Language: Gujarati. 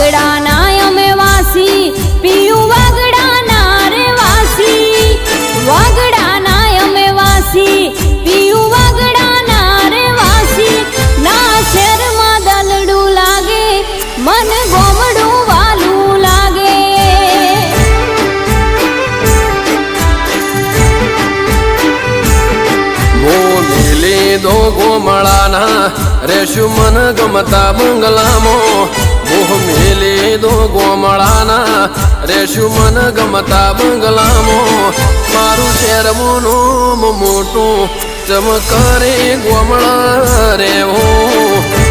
વાગડાના અમે વાસી પીયું વાગડાના રે વાસી વાગડાના અમે વાસી પીયું વાગડાના રે વાસી ના શેરમાં દલડું લાગે મન ગોમડું વાલું લાગે લીધો ગોમળાના રેશું મન ગમતા બંગલામાં મોહ મેલીધો ગોમળાના રેશું મન ગમતા બંગલામાં મારું શેરમોનું મોટું ચમકરે ગોમળા રેવું